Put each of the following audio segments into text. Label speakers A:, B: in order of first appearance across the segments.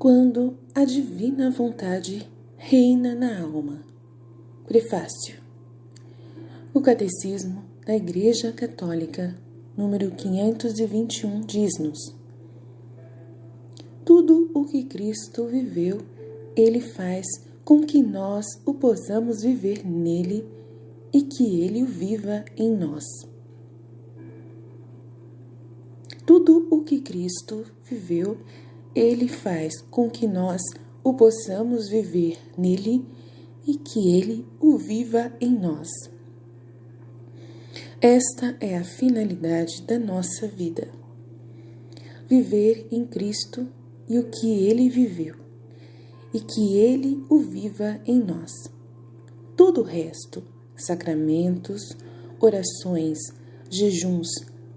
A: quando a divina vontade reina na alma. Prefácio. O Catecismo da Igreja Católica, número 521, diz-nos: tudo o que Cristo viveu, Ele faz com que nós o possamos viver nele e que Ele o viva em nós. Tudo o que Cristo viveu, Ele faz com que nós o possamos viver nele e que Ele o viva em nós. Esta é a finalidade da nossa vida. Viver em Cristo e o que Ele viveu, e que Ele o viva em nós. Todo o resto, sacramentos, orações, jejuns,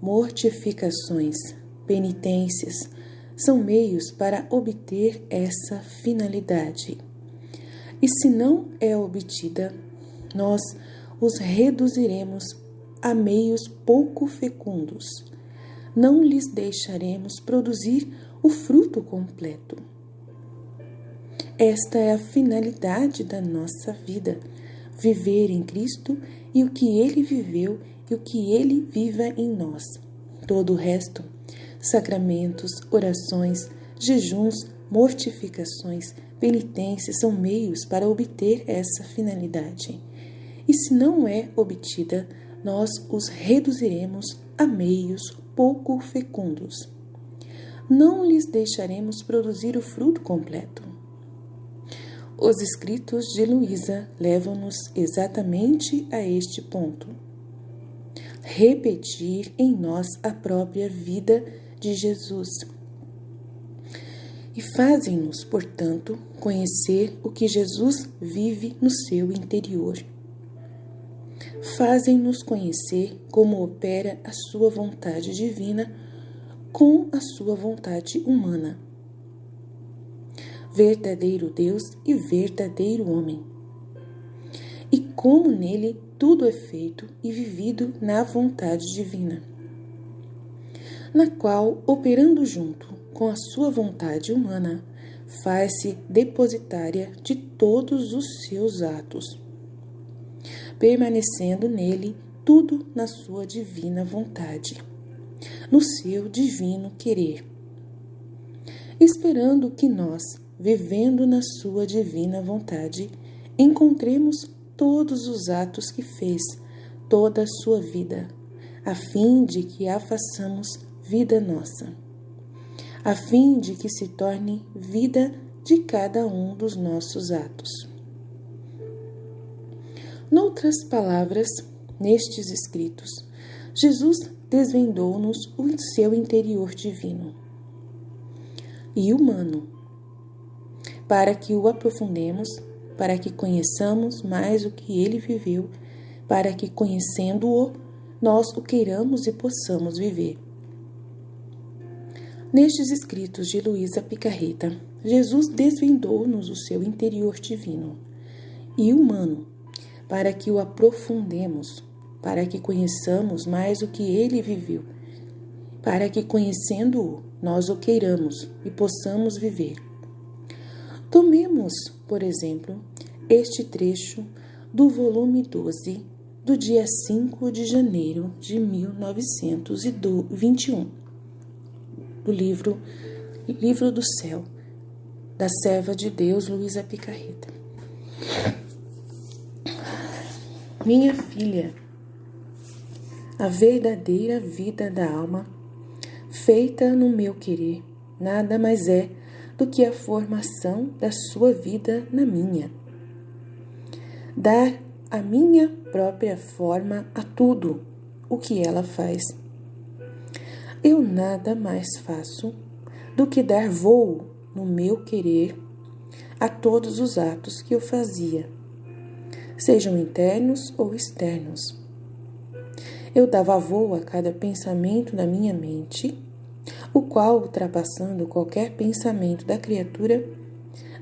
A: mortificações, penitências, são meios para obter essa finalidade. E se não é obtida, nós os reduziremos a meios pouco fecundos. Não lhes deixaremos produzir o fruto completo. Esta é a finalidade da nossa vida, viver em Cristo e o que Ele viveu e o que Ele viva em nós. Todo o resto, sacramentos, orações, jejuns, mortificações, penitências são meios para obter essa finalidade. E se não é obtida, nós os reduziremos a meios pouco fecundos. Não lhes deixaremos produzir o fruto completo. Os escritos de Luísa levam-nos exatamente a este ponto. Repetir em nós a própria vida de Jesus. E fazem-nos, portanto, conhecer o que Jesus vive no seu interior. Fazem-nos conhecer como opera a sua vontade divina com a sua vontade humana. Verdadeiro Deus e verdadeiro homem. E como nele tudo é feito e vivido na vontade divina, na qual, operando junto com a sua vontade humana, faz-se depositária de todos os seus atos, permanecendo nele tudo na sua divina vontade, no seu divino querer, esperando que nós, vivendo na sua divina vontade, encontremos todos os atos que fez, toda a sua vida, a fim de que a façamos vida nossa, a fim de que se torne vida de cada um dos nossos atos. Noutras palavras, nestes escritos, Jesus desvendou-nos o seu interior divino e humano, para que o aprofundemos, para que conheçamos mais o que Ele viveu, para que, conhecendo-o, nós o queiramos e possamos viver. Nestes escritos de Luísa Picarreta, Jesus desvendou-nos o seu interior divino e humano, para que o aprofundemos, para que conheçamos mais o que Ele viveu, para que, conhecendo-o, nós o queiramos e possamos viver. Tomemos, por exemplo, este trecho do volume 12, do dia 5 de janeiro de 1921, do livro do Céu, da serva de Deus Luísa Picarreta. Minha filha, a verdadeira vida da alma, feita no meu querer, nada mais é do que a formação da sua vida na minha. Dar a minha própria forma a tudo o que ela faz. Eu nada mais faço do que dar voo no meu querer a todos os atos que eu fazia, sejam internos ou externos. Eu dava voo a cada pensamento da minha mente, o qual, ultrapassando qualquer pensamento da criatura,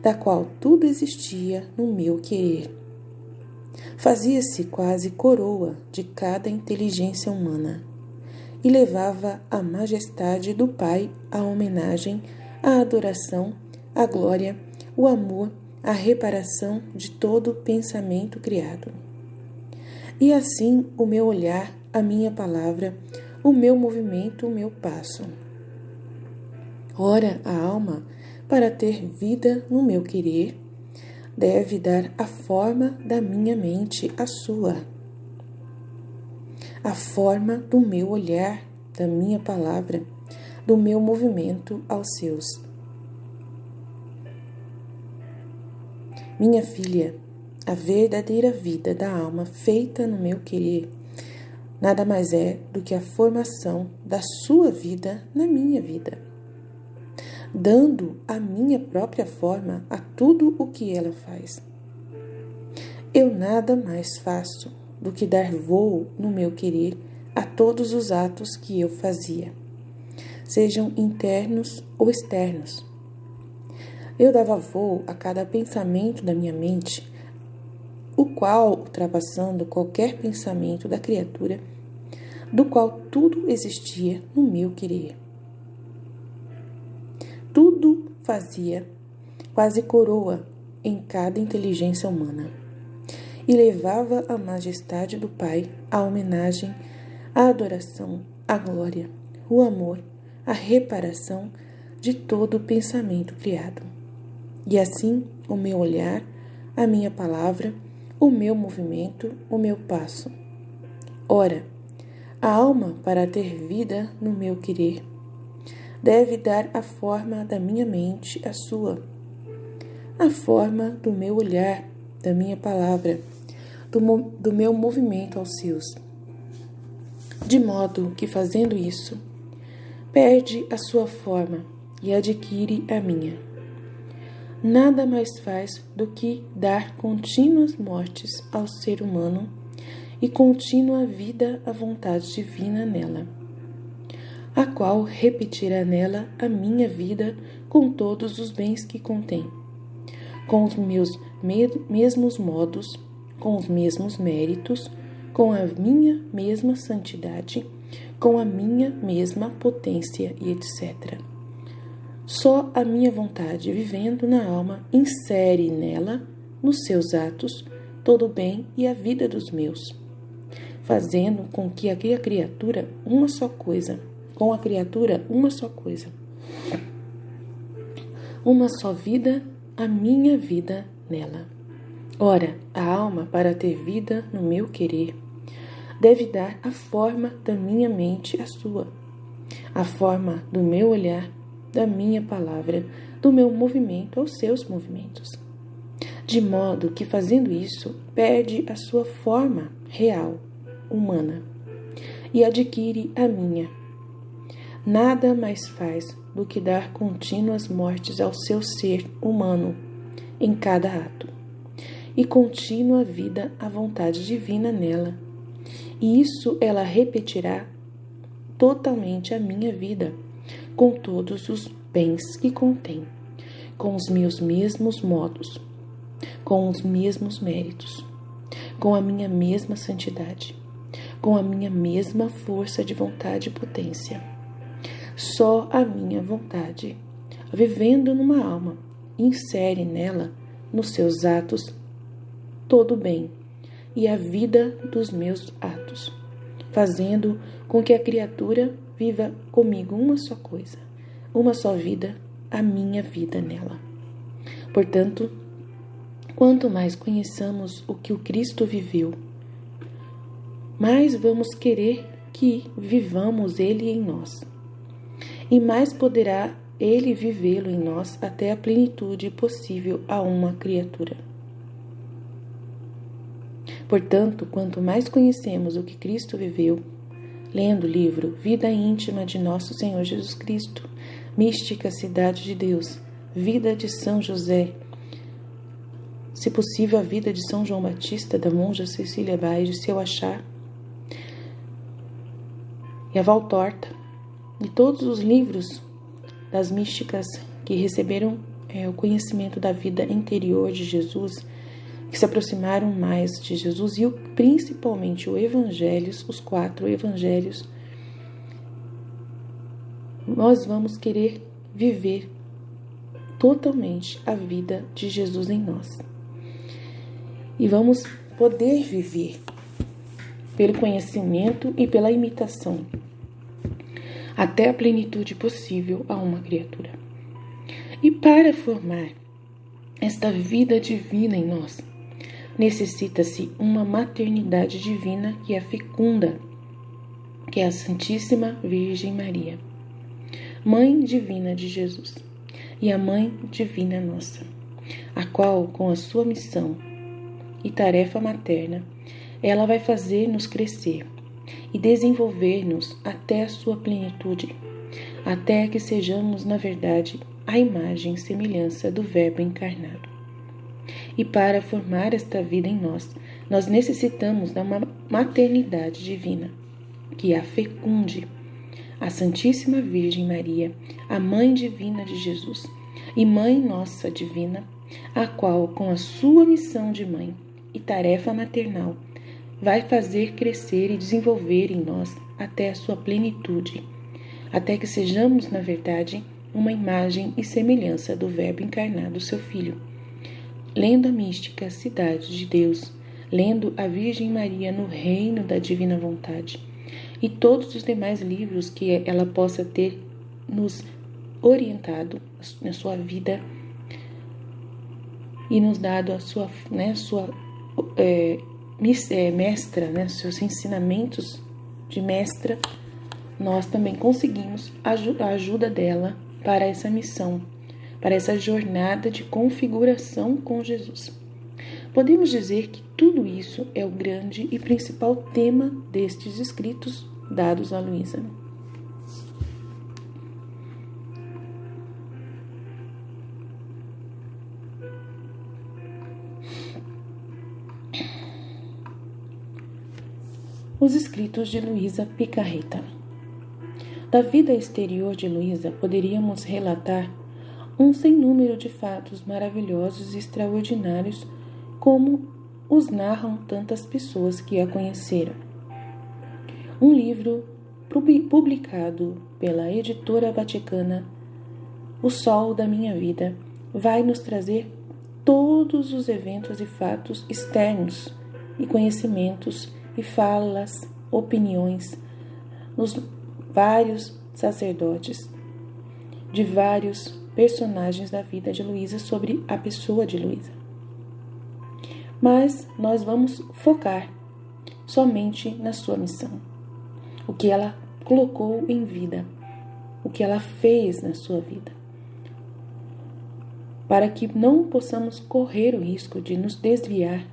A: da qual tudo existia no meu querer, fazia-se quase coroa de cada inteligência humana e levava a majestade do Pai, a homenagem, a adoração, a glória, o amor, a reparação de todo pensamento criado. E assim o meu olhar, a minha palavra, o meu movimento, o meu passo. Ora, a alma, para ter vida no meu querer, deve dar a forma da minha mente à sua, a forma do meu olhar, da minha palavra, do meu movimento aos seus. Minha filha, a verdadeira vida da alma feita no meu querer nada mais é do que a formação da sua vida na minha vida, dando a minha própria forma a tudo o que ela faz. Eu nada mais faço do que dar voo no meu querer a todos os atos que eu fazia, sejam internos ou externos. Eu dava voo a cada pensamento da minha mente, o qual, ultrapassando qualquer pensamento da criatura, do qual tudo existia no meu querer. Tudo fazia quase coroa em cada inteligência humana e levava a majestade do Pai, a homenagem, a adoração, a glória, o amor, a reparação de todo o pensamento criado. E assim o meu olhar, a minha palavra, o meu movimento, o meu passo. Ora, a alma, para ter vida no meu querer, deve dar a forma da minha mente à sua, a forma do meu olhar, da minha palavra, do meu movimento aos seus. De modo que, fazendo isso, perde a sua forma e adquire a minha. Nada mais faz do que dar contínuas mortes ao ser humano e contínua vida à vontade divina nela, a qual repetirá nela a minha vida com todos os bens que contém, com os meus mesmos modos, com os mesmos méritos, com a minha mesma santidade, com a minha mesma potência e etc. Só a minha vontade, vivendo na alma, insere nela, nos seus atos, todo o bem e a vida dos meus, fazendo com que a criatura uma só coisa, uma só vida, a minha vida nela. Ora, a alma, para ter vida no meu querer, deve dar a forma da minha mente à sua, a forma do meu olhar, da minha palavra, do meu movimento aos seus movimentos, de modo que, fazendo isso, perde a sua forma real, humana, e adquire a minha. Nada mais faz do que dar contínuas mortes ao seu ser humano em cada ato, e contínua vida à vontade divina nela. E isso ela repetirá totalmente a minha vida, com todos os bens que contém, com os meus mesmos modos, com os mesmos méritos, com a minha mesma santidade, com a minha mesma força de vontade e potência. Só a minha vontade, vivendo numa alma, insere nela, nos seus atos, todo o bem e a vida dos meus atos, fazendo com que a criatura viva comigo uma só coisa, uma só vida, a minha vida nela. Portanto, quanto mais conheçamos o que o Cristo viveu, mais vamos querer que vivamos Ele em nós, e mais poderá Ele vivê-lo em nós até a plenitude possível a uma criatura. Portanto, quanto mais conhecemos o que Cristo viveu, lendo o livro Vida Íntima de Nosso Senhor Jesus Cristo, Mística Cidade de Deus, Vida de São José, se possível a vida de São João Batista, da monja Cecília Baide, se eu achar, e a Valtorta, e todos os livros das místicas que receberam o conhecimento da vida interior de Jesus, que se aproximaram mais de Jesus, e principalmente os 4 evangelhos, nós vamos querer viver totalmente a vida de Jesus em nós. E vamos poder viver pelo conhecimento e pela imitação, até a plenitude possível a uma criatura. E para formar esta vida divina em nós, necessita-se uma maternidade divina que é fecunda, que é a Santíssima Virgem Maria, Mãe Divina de Jesus, e a Mãe Divina nossa, a qual, com a sua missão e tarefa materna, ela vai fazer-nos crescer e desenvolver-nos até a sua plenitude, até que sejamos, na verdade, a imagem e semelhança do Verbo encarnado. E para formar esta vida em nós, nós necessitamos da maternidade divina, que a fecunde, a Santíssima Virgem Maria, a Mãe Divina de Jesus e Mãe Nossa Divina, a qual, com a sua missão de mãe e tarefa maternal, vai fazer crescer e desenvolver em nós até a sua plenitude, até que sejamos, na verdade, uma imagem e semelhança do Verbo encarnado, seu Filho. Lendo a mística Cidade de Deus, lendo a Virgem Maria no Reino da Divina Vontade, e todos os demais livros que ela possa ter nos orientado na sua vida e nos dado a sua mestra, seus ensinamentos de mestra, nós também conseguimos a ajuda dela para essa missão, para essa jornada de configuração com Jesus. Podemos dizer que tudo isso é o grande e principal tema destes escritos dados a Luísa. Os escritos de Luísa Picarreta. Da vida exterior de Luísa poderíamos relatar um sem número de fatos maravilhosos e extraordinários, como os narram tantas pessoas que a conheceram. Um livro publicado pela editora vaticana, O Sol da Minha Vida, vai nos trazer todos os eventos e fatos externos e conhecimentos e falas, opiniões, nos vários sacerdotes, de vários personagens da vida de Luísa sobre a pessoa de Luísa. Mas nós vamos focar somente na sua missão, o que ela colocou em vida, o que ela fez na sua vida, para que não possamos correr o risco de nos desviar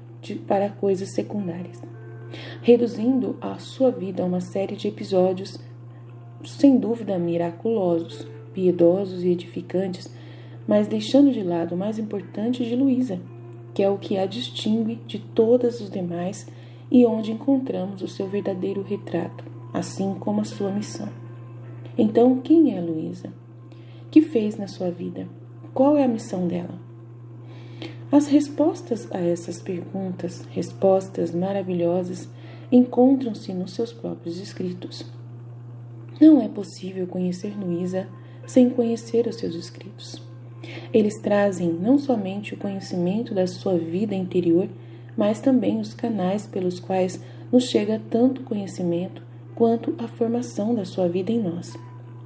A: para coisas secundárias, reduzindo a sua vida a uma série de episódios sem dúvida miraculosos, piedosos e edificantes, mas deixando de lado o mais importante de Luísa, que é o que a distingue de todas os demais e onde encontramos o seu verdadeiro retrato, assim como a sua missão. Então, quem é Luísa? Que fez na sua vida? Qual é a missão dela? As respostas a essas perguntas, respostas maravilhosas, encontram-se nos seus próprios escritos. Não é possível conhecer Luísa sem conhecer os seus escritos. Eles trazem não somente o conhecimento da sua vida interior, mas também os canais pelos quais nos chega tanto conhecimento quanto a formação da sua vida em nós,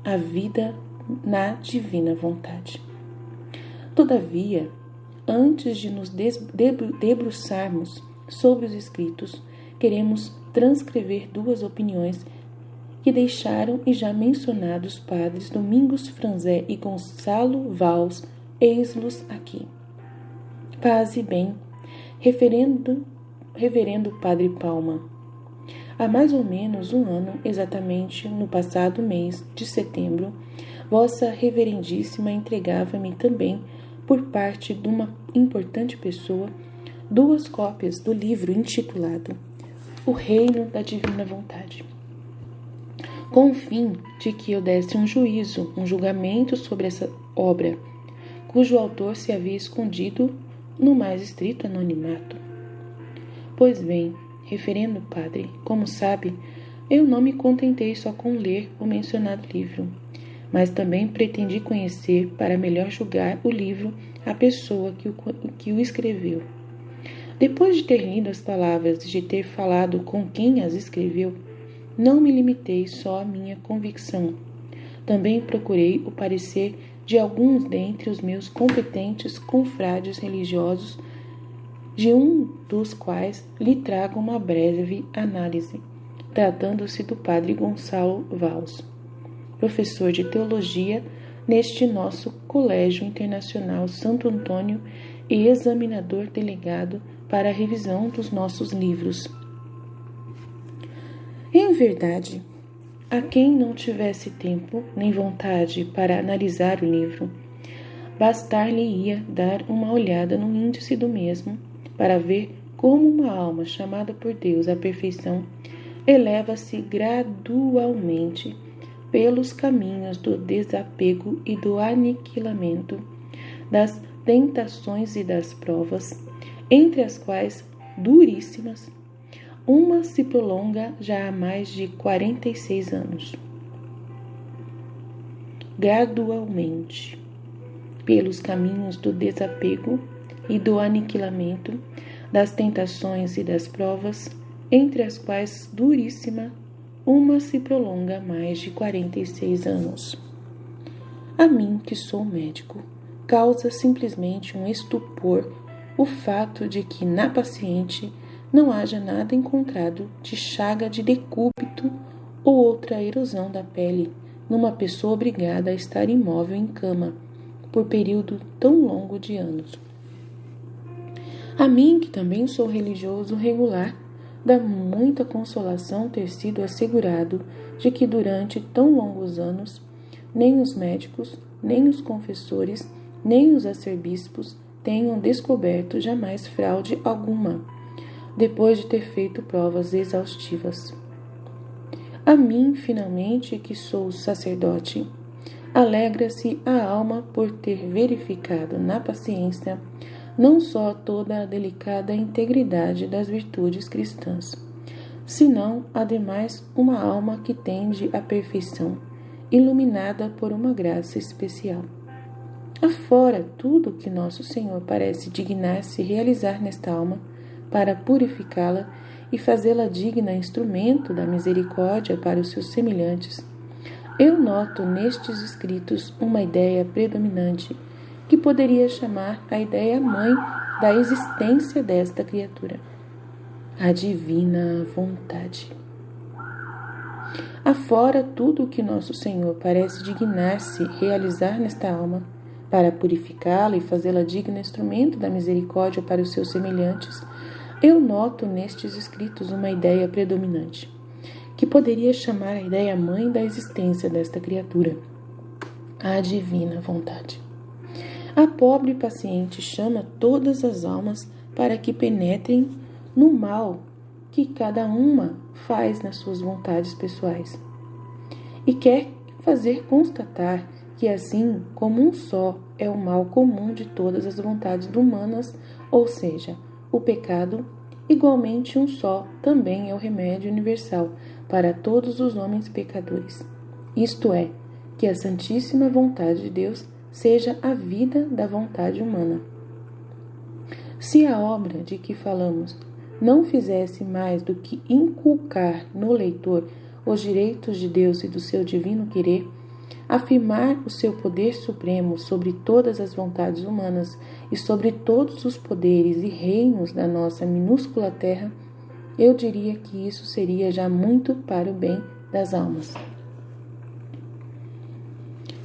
A: a vida na divina vontade. Todavia, antes de nos debruçarmos sobre os escritos, queremos transcrever duas opiniões que deixaram e já mencionados padres Domingos Franzé e Gonçalo Valls, eis-los aqui. Paz e bem, reverendo Padre Palma. Há mais ou menos um ano, exatamente no passado mês de setembro, Vossa Reverendíssima entregava-me também, por parte de uma importante pessoa, 2 cópias do livro intitulado O Reino da Divina Vontade, com o fim de que eu desse um julgamento sobre essa obra, cujo autor se havia escondido no mais estrito anonimato. Pois bem, reverendo padre, como sabe, eu não me contentei só com ler o mencionado livro, mas também pretendi conhecer para melhor julgar o livro, a pessoa que o escreveu. Depois de ter lido as palavras e de ter falado com quem as escreveu, não me limitei só à minha convicção. Também procurei o parecer de alguns dentre os meus competentes confrades religiosos, de um dos quais lhe trago uma breve análise, tratando-se do padre Gonçalo Valls, professor de teologia neste nosso Colégio Internacional Santo Antônio e examinador delegado para a revisão dos nossos livros. Em verdade, a quem não tivesse tempo nem vontade para analisar o livro, bastar-lhe-ia dar uma olhada no índice do mesmo para ver como uma alma chamada por Deus à perfeição eleva-se gradualmente pelos caminhos do desapego e do aniquilamento, das tentações e das provas, entre as quais, duríssimas, uma se prolonga já há mais de 46 anos. Gradualmente, pelos caminhos do desapego e do aniquilamento, das tentações e das provas, entre as quais, duríssima, uma se prolonga há mais de 46 anos. A mim, que sou médico, causa simplesmente um estupor o fato de que na paciente não haja nada encontrado de chaga de decúbito ou outra erosão da pele numa pessoa obrigada a estar imóvel em cama por período tão longo de anos. A mim, que também sou religioso regular, dá muita consolação ter sido assegurado de que durante tão longos anos nem os médicos, nem os confessores, nem os arcebispos tenham descoberto jamais fraude alguma, depois de ter feito provas exaustivas. A mim, finalmente, que sou sacerdote, alegra-se a alma por ter verificado na paciência não só toda a delicada integridade das virtudes cristãs, senão, ademais, uma alma que tende à perfeição, iluminada por uma graça especial. Afora tudo o que nosso Senhor parece dignar-se realizar nesta alma, para purificá-la e fazê-la digna instrumento da misericórdia para os seus semelhantes, eu noto nestes escritos uma ideia predominante, que poderia chamar a ideia mãe da existência desta criatura, a divina vontade. Afora tudo o que nosso Senhor parece dignar-se realizar nesta alma, para purificá-la e fazê-la digna instrumento da misericórdia para os seus semelhantes, eu noto nestes escritos uma ideia predominante, que poderia chamar a ideia mãe da existência desta criatura, a divina vontade. A pobre paciente chama todas as almas para que penetrem no mal que cada uma faz nas suas vontades pessoais, e quer fazer constatar que assim como um só é o mal comum de todas as vontades humanas, ou seja, o pecado, igualmente um só também é o remédio universal para todos os homens pecadores, isto é, que a santíssima vontade de Deus seja a vida da vontade humana. Se a obra de que falamos não fizesse mais do que inculcar no leitor os direitos de Deus e do seu divino querer, afirmar o seu poder supremo sobre todas as vontades humanas e sobre todos os poderes e reinos da nossa minúscula terra, eu diria que isso seria já muito para o bem das almas.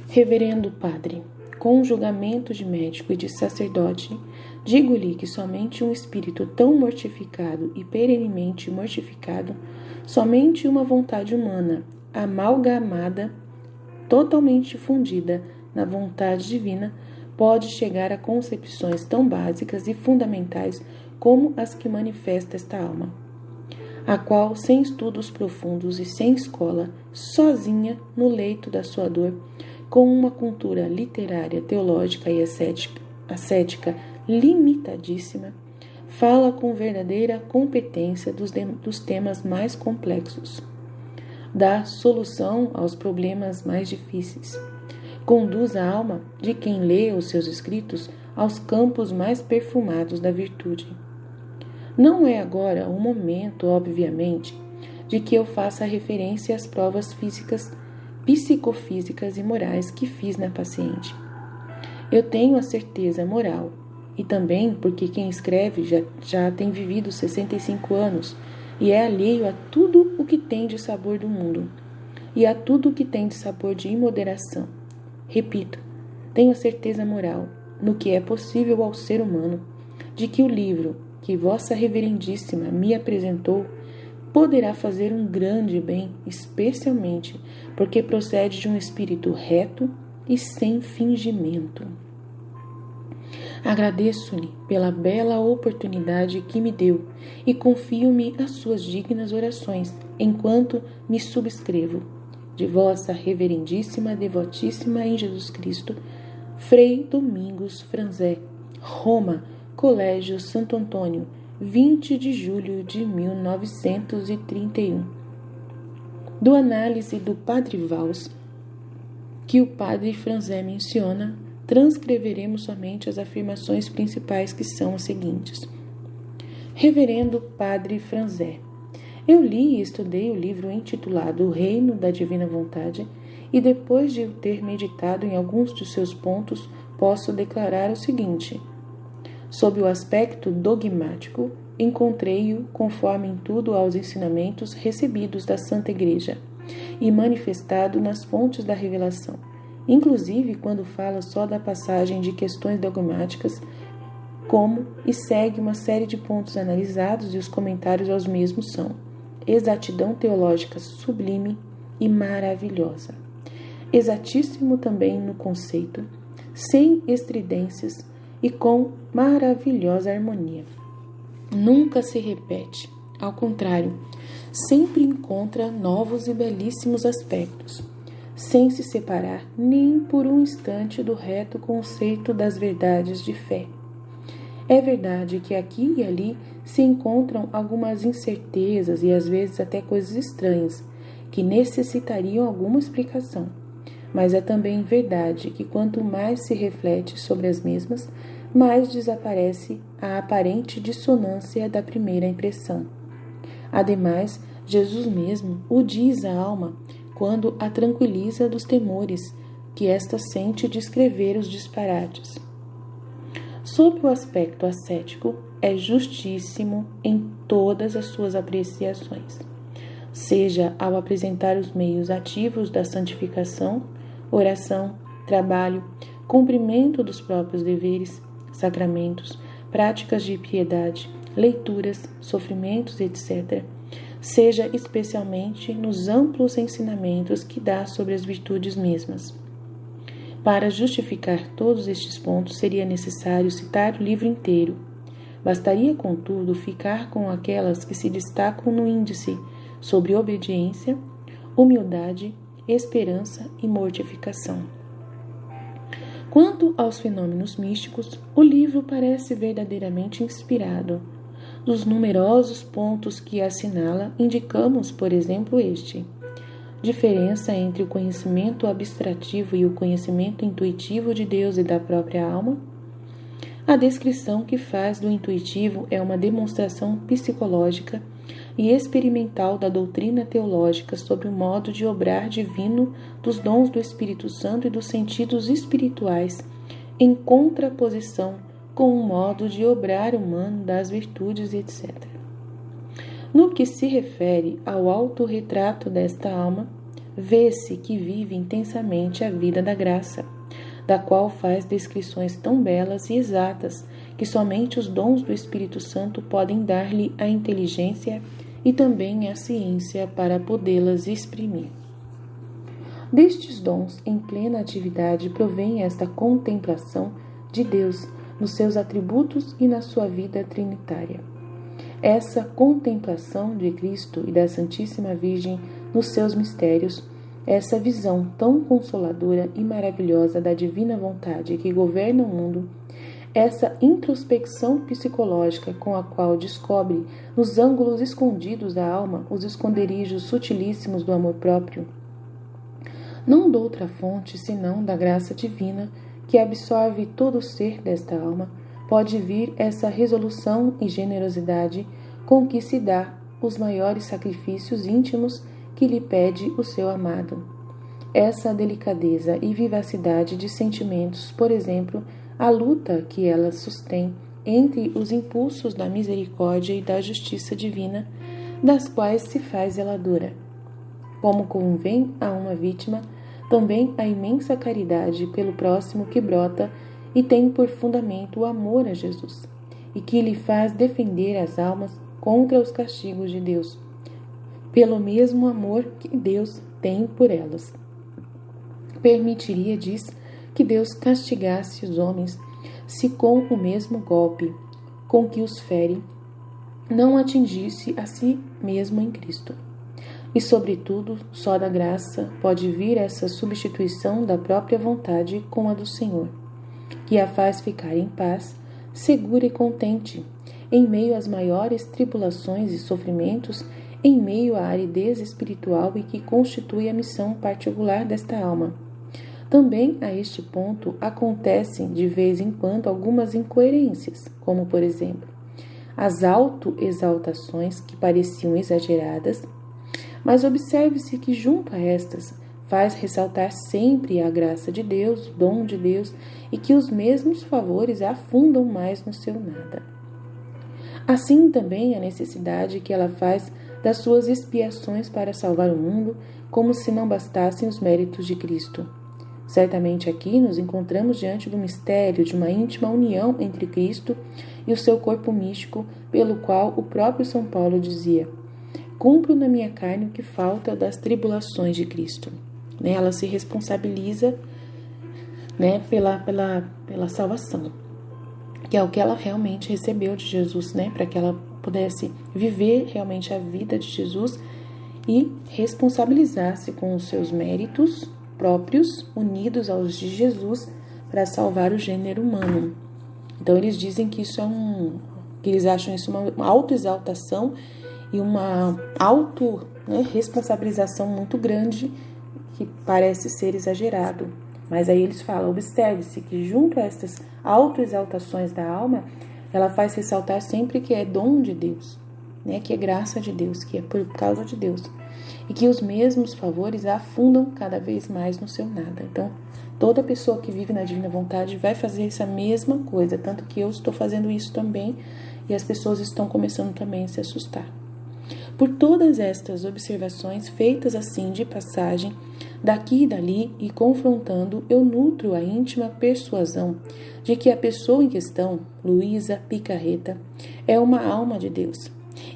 A: Reverendo Padre, com julgamento de médico e de sacerdote, digo-lhe que somente um espírito tão mortificado e perenemente mortificado, somente uma vontade humana, amalgamada, totalmente fundida na vontade divina, pode chegar a concepções tão básicas e fundamentais como as que manifesta esta alma, a qual, sem estudos profundos e sem escola, sozinha no leito da sua dor, com uma cultura literária, teológica e ascética limitadíssima, fala com verdadeira competência dos temas mais complexos, dá solução aos problemas mais difíceis, conduz a alma de quem lê os seus escritos aos campos mais perfumados da virtude. Não é agora o momento, obviamente, de que eu faça referência às provas físicas, psicofísicas e morais que fiz na paciente. Eu tenho a certeza moral, e também porque quem escreve já tem vivido 65 anos e é alheio a tudo o que tem de sabor do mundo e a tudo o que tem de sabor de imoderação. Repito, tenho a certeza moral, no que é possível ao ser humano, de que o livro que Vossa Reverendíssima me apresentou poderá fazer um grande bem, especialmente porque procede de um espírito reto e sem fingimento. Agradeço-lhe pela bela oportunidade que me deu e confio-me às suas dignas orações, enquanto me subscrevo. De Vossa Reverendíssima Devotíssima em Jesus Cristo, Frei Domingos Franzé, Roma, Colégio Santo Antônio, 20 de julho de 1931. Do análise do Padre Vals, que o Padre Franzé menciona, transcreveremos somente as afirmações principais, que são as seguintes. Reverendo Padre Franzé, eu li e estudei o livro intitulado O Reino da Divina Vontade e depois de ter meditado em alguns de seus pontos, posso declarar o seguinte. Sob o aspecto dogmático, encontrei-o conforme em tudo aos ensinamentos recebidos da Santa Igreja e manifestado nas fontes da revelação, inclusive quando fala só da passagem de questões dogmáticas, como e segue uma série de pontos analisados e os comentários aos mesmos são exatidão teológica sublime e maravilhosa, exatíssimo também no conceito, sem estridências e com maravilhosa harmonia. Nunca se repete, ao contrário, sempre encontra novos e belíssimos aspectos, sem se separar nem por um instante do reto conceito das verdades de fé. É verdade que aqui e ali se encontram algumas incertezas e às vezes até coisas estranhas, que necessitariam alguma explicação, mas é também verdade que quanto mais se reflete sobre as mesmas, mais desaparece a aparente dissonância da primeira impressão. Ademais, Jesus mesmo o diz à alma quando a tranquiliza dos temores que esta sente de escrever os disparates. Sob o aspecto ascético, é justíssimo em todas as suas apreciações, seja ao apresentar os meios ativos da santificação, oração, trabalho, cumprimento dos próprios deveres, sacramentos, práticas de piedade, leituras, sofrimentos, etc., seja especialmente nos amplos ensinamentos que dá sobre as virtudes mesmas. Para justificar todos estes pontos, seria necessário citar o livro inteiro. Bastaria, contudo, ficar com aquelas que se destacam no índice sobre obediência, humildade, esperança e mortificação. Quanto aos fenômenos místicos, o livro parece verdadeiramente inspirado. Dos numerosos pontos que assinala, indicamos, por exemplo, este: diferença entre o conhecimento abstrativo e o conhecimento intuitivo de Deus e da própria alma. A descrição que faz do intuitivo é uma demonstração psicológica e experimental da doutrina teológica sobre o modo de obrar divino dos dons do Espírito Santo e dos sentidos espirituais, em contraposição com o modo de obrar humano das virtudes, etc. No que se refere ao autorretrato desta alma, vê-se que vive intensamente a vida da graça, da qual faz descrições tão belas e exatas que somente os dons do Espírito Santo podem dar-lhe a inteligência e também a ciência para podê-las exprimir. Destes dons em plena atividade provém esta contemplação de Deus nos seus atributos e na sua vida trinitária. Essa contemplação de Cristo e da Santíssima Virgem nos seus mistérios, essa visão tão consoladora e maravilhosa da divina vontade que governa o mundo, essa introspecção psicológica com a qual descobre nos ângulos escondidos da alma os esconderijos sutilíssimos do amor próprio, Não doutra fonte, senão da graça divina, que absorve todo o ser desta alma, pode vir essa resolução e generosidade com que se dá os maiores sacrifícios íntimos que lhe pede o seu amado. Essa delicadeza e vivacidade de sentimentos, por exemplo, a luta que ela sustém entre os impulsos da misericórdia e da justiça divina, das quais se faz zeladora. Como convém a uma vítima, também a imensa caridade pelo próximo que brota e tem por fundamento o amor a Jesus, e que lhe faz defender as almas contra os castigos de Deus, pelo mesmo amor que Deus tem por elas. Permitiria, diz, que Deus castigasse os homens se com o mesmo golpe com que os fere, não atingisse a si mesmo em Cristo. E, sobretudo, só da graça pode vir essa substituição da própria vontade com a do Senhor, que a faz ficar em paz, segura e contente, em meio às maiores tribulações e sofrimentos, em meio à aridez espiritual e que constitui a missão particular desta alma. Também a este ponto acontecem de vez em quando algumas incoerências, como, por exemplo, as autoexaltações que pareciam exageradas, mas observe-se que junto a estas faz ressaltar sempre a graça de Deus, o dom de Deus, e que os mesmos favores afundam mais no seu nada. Assim também a necessidade que ela faz das suas expiações para salvar o mundo, como se não bastassem os méritos de Cristo. Certamente aqui nos encontramos diante do mistério de uma íntima união entre Cristo e o seu corpo místico, pelo qual o próprio São Paulo dizia: cumpro na minha carne o que falta das tribulações de Cristo. Ela se responsabiliza pela salvação, que é o que ela realmente recebeu de Jesus, para que ela pudesse viver realmente a vida de Jesus e responsabilizar-se com os seus méritos próprios, unidos aos de Jesus, para salvar o gênero humano. Então eles dizem que isso que eles acham isso uma autoexaltação e uma responsabilização muito grande, que parece ser exagerado. Mas aí eles falam, observe-se que junto a estas autoexaltações da alma, ela faz ressaltar sempre que é dom de Deus, que é graça de Deus, que é por causa de Deus, e que os mesmos favores a afundam cada vez mais no seu nada. Então, toda pessoa que vive na divina vontade vai fazer essa mesma coisa, tanto que eu estou fazendo isso também, e as pessoas estão começando também a se assustar. Por todas estas observações feitas assim de passagem, daqui e dali, e confrontando, eu nutro a íntima persuasão de que a pessoa em questão, Luísa Picarreta, é uma alma de Deus,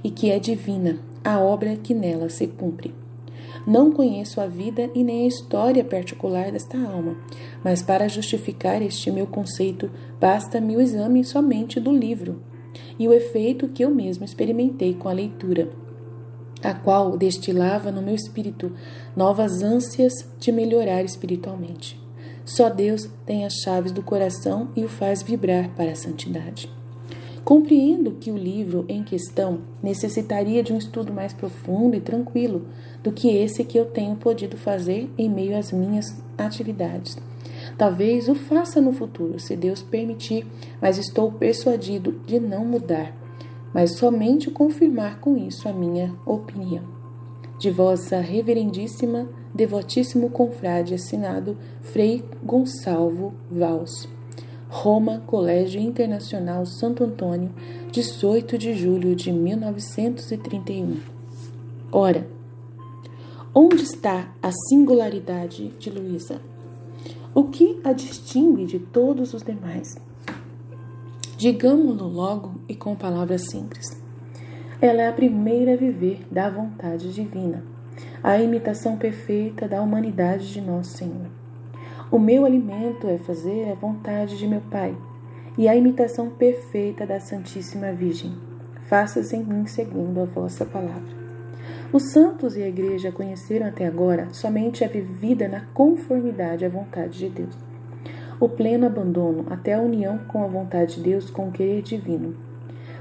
A: e que é divina a obra que nela se cumpre. Não conheço a vida e nem a história particular desta alma, mas para justificar este meu conceito, basta-me o exame somente do livro, e o efeito que eu mesmo experimentei com a leitura, a qual destilava no meu espírito novas ânsias de melhorar espiritualmente. Só Deus tem as chaves do coração e o faz vibrar para a santidade. Compreendo que o livro em questão necessitaria de um estudo mais profundo e tranquilo do que esse que eu tenho podido fazer em meio às minhas atividades. Talvez o faça no futuro, se Deus permitir, mas estou persuadido de não mudar, mas somente confirmar com isso a minha opinião. De vossa reverendíssima, devotíssimo confrade assinado Frei Gonçalvo Valls, Roma, Colégio Internacional Santo Antônio, 18 de julho de 1931. Ora, onde está a singularidade de Luísa? O que a distingue de todos os demais? Digamo-lo logo e com palavras simples. Ela é a primeira a viver da vontade divina, a imitação perfeita da humanidade de Nosso Senhor. O meu alimento é fazer a vontade de meu Pai, e a imitação perfeita da Santíssima Virgem. Faça-se em mim segundo a vossa palavra. Os santos e a Igreja conheceram até agora somente a vivida na conformidade à vontade de Deus, o pleno abandono até a união com a vontade de Deus com o querer divino.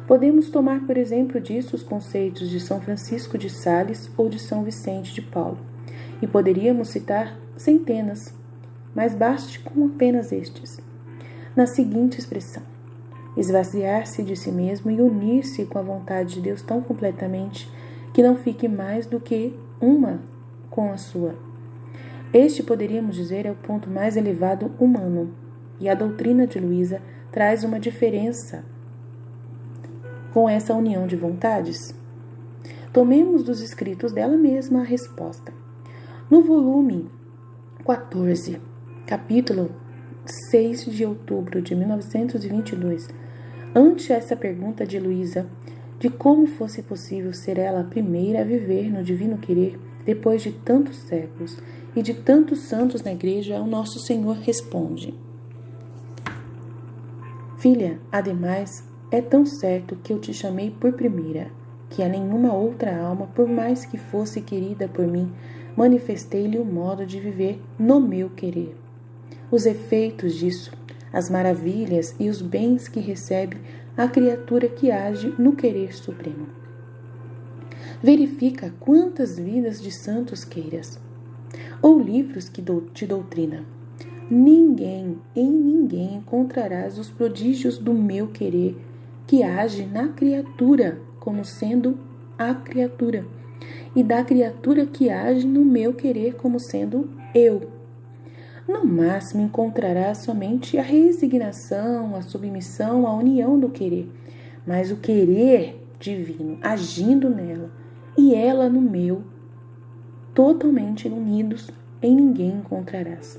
A: Podemos tomar, por exemplo, disso os conceitos de São Francisco de Sales ou de São Vicente de Paulo, E poderíamos citar centenas, mas baste com apenas estes. Na seguinte expressão: esvaziar-se de si mesmo e unir-se com a vontade de Deus tão completamente que não fique mais do que uma com a sua. Este, poderíamos dizer, é o ponto mais elevado humano, e a doutrina de Luísa traz uma diferença com essa união de vontades. Tomemos dos escritos dela mesma a resposta. No volume 14, capítulo 6 de outubro de 1922, ante essa pergunta de Luísa, de como fosse possível ser ela a primeira a viver no divino querer depois de tantos séculos e de tantos santos na igreja, o nosso Senhor responde: filha, ademais, é tão certo que eu te chamei por primeira, que a nenhuma outra alma, por mais que fosse querida por mim, manifestei-lhe o modo de viver no meu querer. Os efeitos disso, as maravilhas e os bens que recebe a criatura que age no querer supremo. Verifica quantas vidas de santos queiras, ou livros de doutrina. Em ninguém encontrarás os prodígios do meu querer, que age na criatura como sendo a criatura, e da criatura que age no meu querer como sendo eu. No máximo encontrarás somente a resignação, a submissão, a união do querer, mas o querer divino agindo nela e ela no meu, totalmente unidos, em ninguém encontrarás.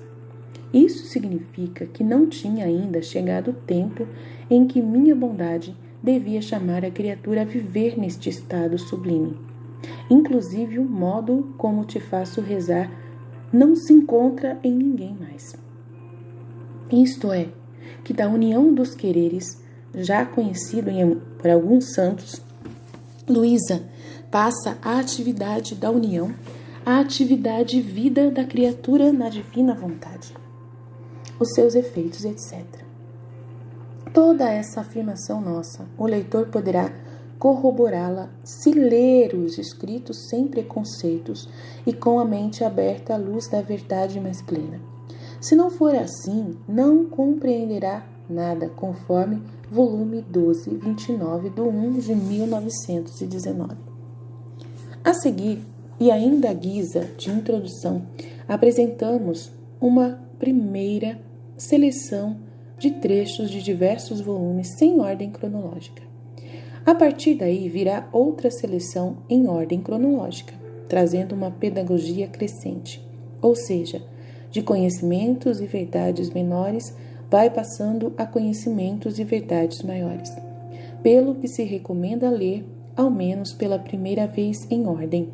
A: Isso significa que não tinha ainda chegado o tempo em que minha bondade devia chamar a criatura a viver neste estado sublime. Inclusive o modo como te faço rezar não se encontra em ninguém mais. Isto é, que da união dos quereres, já conhecido por alguns santos, Luísa passa à atividade da união, à atividade vida da criatura na divina vontade, os seus efeitos, etc. Toda essa afirmação nossa, o leitor poderá corroborá-la se ler os escritos sem preconceitos e com a mente aberta à luz da verdade mais plena. Se não for assim, não compreenderá nada, conforme volume 12, 29 de 1 de 1919. A seguir, e ainda à guisa de introdução, apresentamos uma primeira seleção de trechos de diversos volumes sem ordem cronológica. A partir daí virá outra seleção em ordem cronológica, trazendo uma pedagogia crescente, ou seja, de conhecimentos e verdades menores vai passando a conhecimentos e verdades maiores, pelo que se recomenda ler, ao menos pela primeira vez em ordem,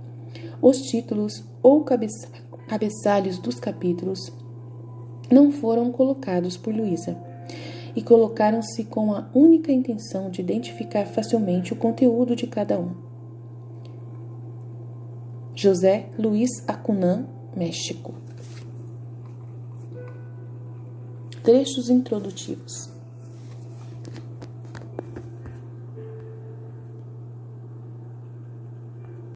A: os títulos ou cabeçalhos dos capítulos não foram colocados por Luísa, e colocaram-se com a única intenção de identificar facilmente o conteúdo de cada um. José Luiz Acuña, México. Trechos introdutivos.